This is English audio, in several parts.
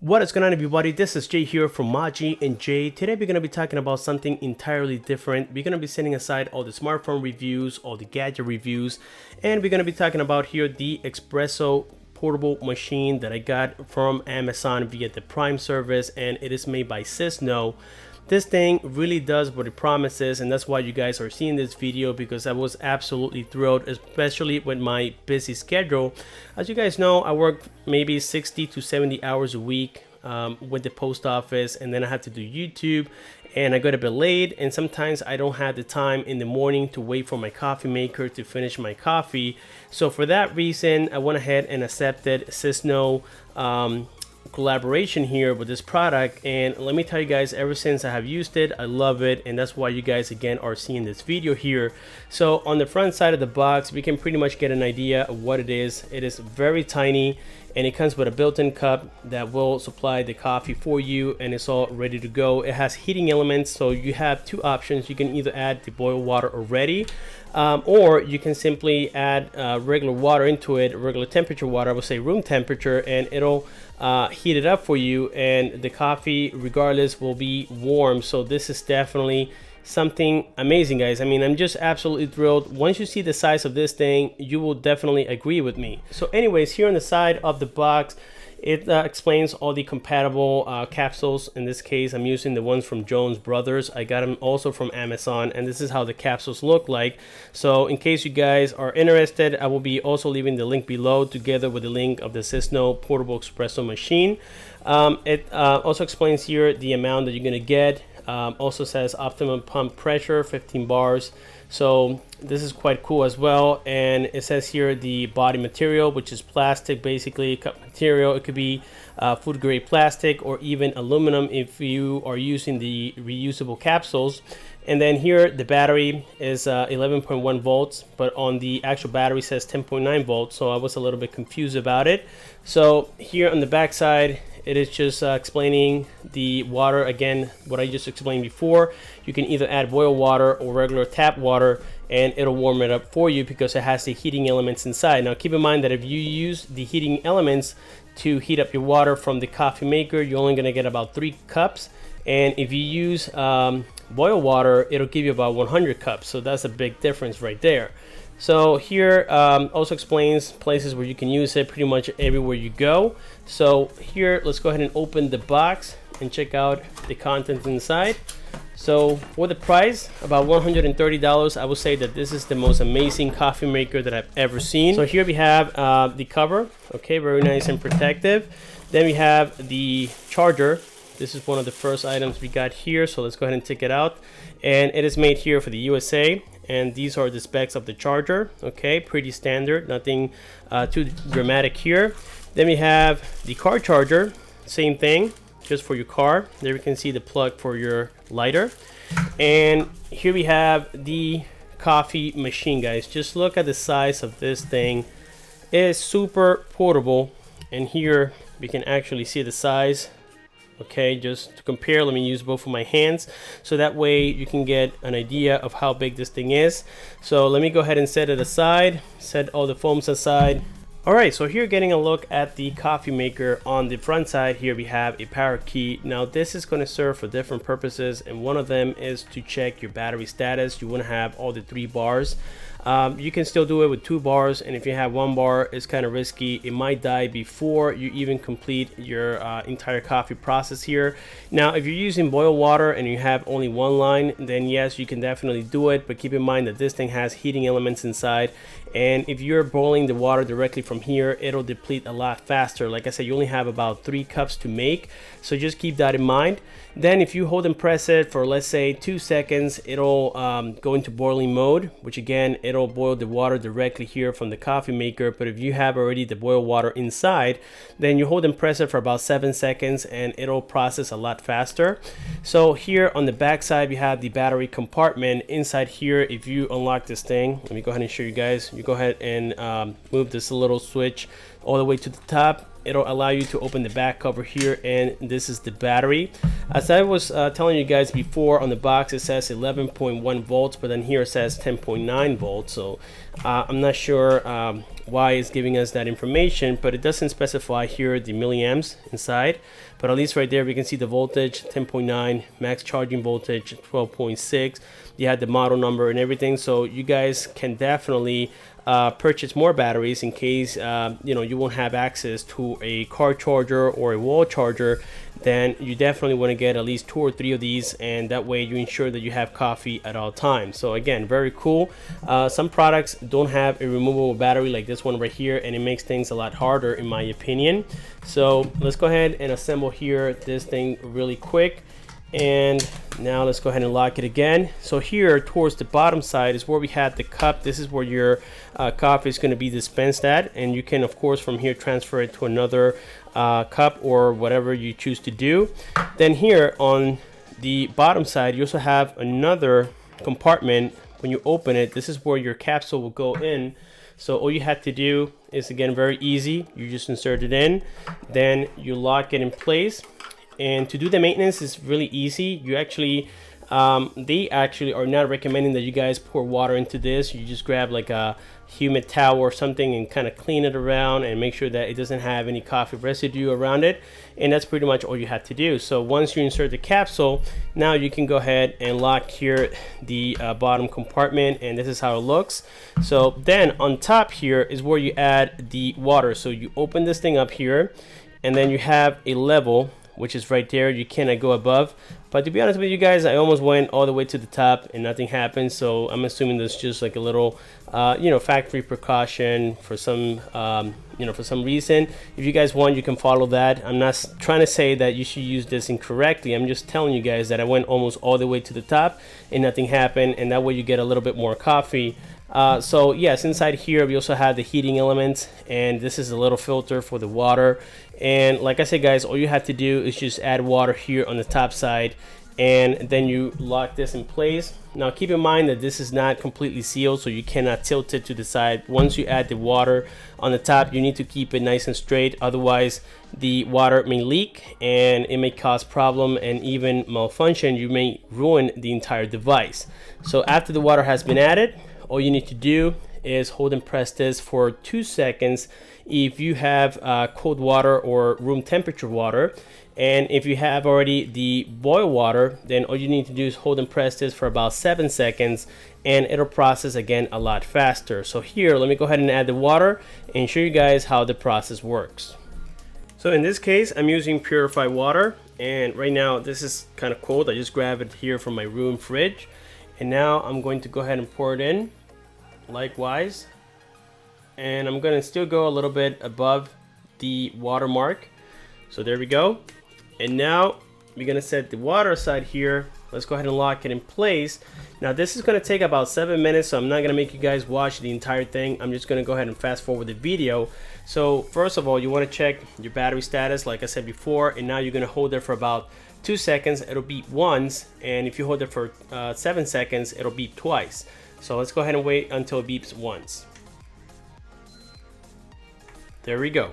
What is going on, everybody? This is Jay here from Maji and Jay. Today we're going to be talking about something entirely different. We're going to be setting aside all the smartphone reviews, all the gadget reviews, and we're going to be talking about here the Espresso portable machine that I got from Amazon via the Prime service, and it is made by Cisno. This thing really does what it promises, and that's why you guys are seeing this video, because I was absolutely thrilled, especially with my busy schedule. As you guys know, I work maybe 60 to 70 hours a week with the post office, and then I have to do YouTube, and I go to bed late, and sometimes I don't have the time in the morning to wait for my coffee maker to finish my coffee. So for that reason, I went ahead and accepted Cisno collaboration here with this product, and let me tell you guys, ever since I have used it, I love it, and that's why you guys again are seeing this video here. So on the front side of the box, we can pretty much get an idea of what it is. It is very tiny, and it comes with a built-in cup that will supply the coffee for you, and it's all ready to go. It has heating elements, so you have two options. You can either add the boiled water already, or you can simply add regular water into it, regular temperature water, I would say room temperature, and it'll heat it up for you, and the coffee regardless will be warm. So this is definitely something amazing, guys. I mean, I'm just absolutely thrilled. Once you see the size of this thing, you will definitely agree with me. So anyways, here on the side of the box, it explains all the compatible capsules. In this case, I'm using the ones from Jones Brothers. I got them also from Amazon, and this is how the capsules look like. So in case you guys are interested, I will be also leaving the link below together with the link of the Cisno portable espresso machine. It also explains here the amount that you're gonna get. Also says optimum pump pressure, 15 bars. So this is quite cool as well. And it says here the body material, which is plastic, basically cup material. It could be food grade plastic or even aluminum if you are using the reusable capsules. And then here the battery is 11.1 volts, but on the actual battery says 10.9 volts. So I was a little bit confused about it. So here on the back side, it is just explaining the water. Again, what I just explained before, you can either add boiled water or regular tap water, and it'll warm it up for you because it has the heating elements inside. Now keep in mind that if you use the heating elements to heat up your water from the coffee maker, you're only gonna get about 3 cups. And if you use boiled water, it'll give you about 100 cups. So that's a big difference right there. So here also explains places where you can use it pretty much everywhere you go. So here, let's go ahead and open the box and check out the contents inside. So for the price, about $130, I would say that this is the most amazing coffee maker that I've ever seen. So here we have the cover, okay, very nice and protective. Then we have the charger. This is one of the first items we got here, so let's go ahead and take it out. And it is made here for the USA, and these are the specs of the charger. Okay, pretty standard, nothing too dramatic here. Then we have the car charger, same thing, just for your car. There we can see the plug for your lighter. And here we have the coffee machine, guys. Just look at the size of this thing. It is super portable, and here we can actually see the size. Okay, just to compare, let me use both of my hands so that way you can get an idea of how big this thing is. So let me go ahead and set it aside, set all the foams aside. All right, so here getting a look at the coffee maker. On the front side here we have a power key. Now this is going to serve for different purposes, and one of them is to check your battery status. You want to have all the 3 bars. You can still do it with 2 bars, and if you have 1 bar, it's kind of risky. It might die before you even complete your entire coffee process here. Now if you're using boiled water and you have only 1 line, then yes, you can definitely do it, but keep in mind that this thing has heating elements inside, and if you're boiling the water directly from here, it'll deplete a lot faster. Like I said, you only have about 3 cups to make, so just keep that in mind. Then if you hold and press it for, let's say, 2 seconds, it'll go into boiling mode, which again, it'll boil the water directly here from the coffee maker. But if you have already the boiled water inside, then you hold and press it for about 7 seconds and it'll process a lot faster. So here on the back side, we have the battery compartment. Inside here, if you unlock this thing, let me go ahead and show you guys. You go ahead and move this little switch all the way to the top. It'll allow you to open the back cover here, and this is the battery. As I was telling you guys before, on the box it says 11.1 volts, but then here it says 10.9 volts. So I'm not sure why it's giving us that information, but it doesn't specify here the milliamps inside. but at least right there we can see the voltage 10.9, max charging voltage 12.6. You had the model number and everything, so you guys can definitely purchase more batteries in case you won't have access to a car charger or a wall charger. Then you definitely want to get at least 2 or 3 of these, and that way you ensure that you have coffee at all times. So again, very cool. Some products don't have a removable battery like this one right here, and it makes things a lot harder in my opinion. So let's go ahead and assemble here this thing really quick. And now let's go ahead and lock it again. So here towards the bottom side is where we had the cup. This is where your coffee is going to be dispensed at, and you can of course from here transfer it to another cup or whatever you choose to do. Then here on the bottom side you also have another compartment. When you open it, this is where your capsule will go in. So all you have to do is, again, very easy, you just insert it in, then you lock it in place. And to do the maintenance is really easy. You actually they actually are not recommending that you guys pour water into this. You just grab like a humid towel or something and kind of clean it around and make sure that it doesn't have any coffee residue around it, and that's pretty much all you have to do. So once you insert the capsule, now you can go ahead and lock here the bottom compartment, and this is how it looks. So then on top here is where you add the water. So you open this thing up here, and then you have a level which is right there. You cannot go above, but to be honest with you guys, I almost went all the way to the top and nothing happened. So I'm assuming there's just like a little factory precaution for some for some reason. If you guys want, you can follow that. I'm not trying to say that you should use this incorrectly. I'm just telling you guys that I went almost all the way to the top and nothing happened, and that way you get a little bit more coffee. So yes, inside here we also have the heating elements, and this is a little filter for the water. And like I said guys, all you have to do is just add water here on the top side, and then you lock this in place. Now keep in mind that this is not completely sealed, so you cannot tilt it to the side. Once you add the water on the top, you need to keep it nice and straight, otherwise the water may leak and it may cause problem and even malfunction. You may ruin the entire device. So after the water has been added, all you need to do is hold and press this for 2 seconds if you have cold water or room temperature water. And if you have already the boil water, then all you need to do is hold and press this for about 7 seconds, and it'll process again a lot faster. So here, let me go ahead and add the water and show you guys how the process works. So in this case, I'm using purified water, and right now this is kind of cold. I just grabbed it here from my room fridge, and now I'm going to go ahead and pour it in likewise, and I'm gonna still go a little bit above the water mark. So there we go. And now we're gonna set the water aside here. Let's go ahead and lock it in place. Now this is gonna take about 7 minutes, so I'm not gonna make you guys watch the entire thing. I'm just gonna go ahead and fast forward the video. So first of all, you want to check your battery status like I said before, and now you're gonna hold it for about 2 seconds. It'll beep once, and if you hold it for 7 seconds, it'll beep twice. So let's go ahead and wait until it beeps once. There we go.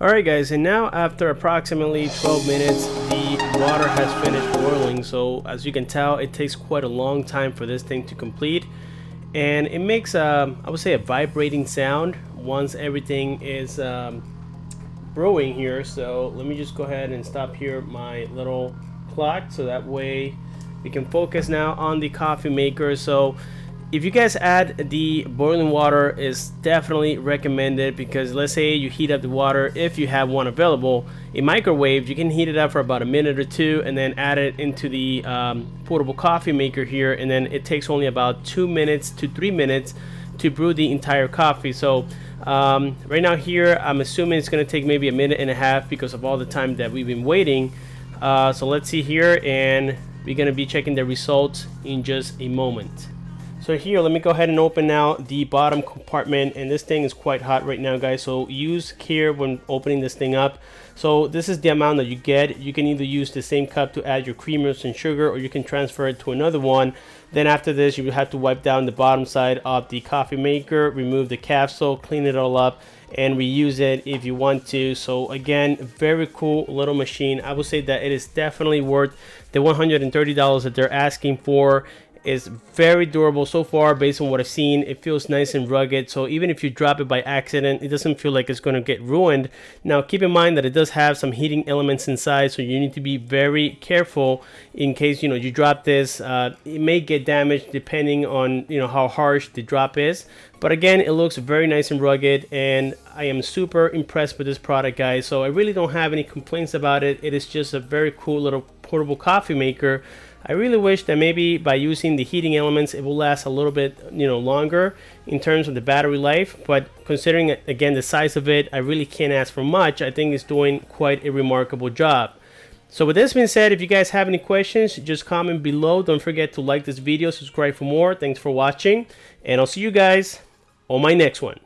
Alright guys, and now after approximately 12 minutes, the water has finished boiling. So as you can tell, it takes quite a long time for this thing to complete, and it makes I would say a vibrating sound once everything is brewing here. So let me just go ahead and stop here my little clock, so that way we can focus now on the coffee maker. So if you guys add the boiling water, is definitely recommended, because let's say you heat up the water, if you have one available, a microwave, you can heat it up for about a minute or two and then add it into the portable coffee maker here, and then it takes only about 2 minutes to 3 minutes to brew the entire coffee. So right now here, I'm assuming it's going to take maybe a minute and a half because of all the time that we've been waiting. So let's see here, and we're going to be checking the results in just a moment. So here, let me go ahead and open now the bottom compartment, and this thing is quite hot right now, guys, so use care when opening this thing up. So this is the amount that you get. You can either use the same cup to add your creamers and sugar, or you can transfer it to another one. Then after this, you will have to wipe down the bottom side of the coffee maker, remove the capsule, clean it all up, and reuse it if you want to. So again, very cool little machine. I would say that it is definitely worth the $130 that they're asking for. Is very durable so far based on what I've seen. It feels nice and rugged, so even if you drop it by accident, it doesn't feel like it's going to get ruined. Now keep in mind that it does have some heating elements inside, so you need to be very careful in case you drop this. It may get damaged depending on how harsh the drop is, but again, it looks very nice and rugged, and I am super impressed with this product, guys. So I really don't have any complaints about it. It is just a very cool little portable coffee maker. I really wish that maybe by using the heating elements, it will last a little bit longer in terms of the battery life, but considering again the size of it, I really can't ask for much. I think it's doing quite a remarkable job. So with this being said, if you guys have any questions, just comment below. Don't forget to like this video, subscribe for more. Thanks for watching, and I'll see you guys on my next one.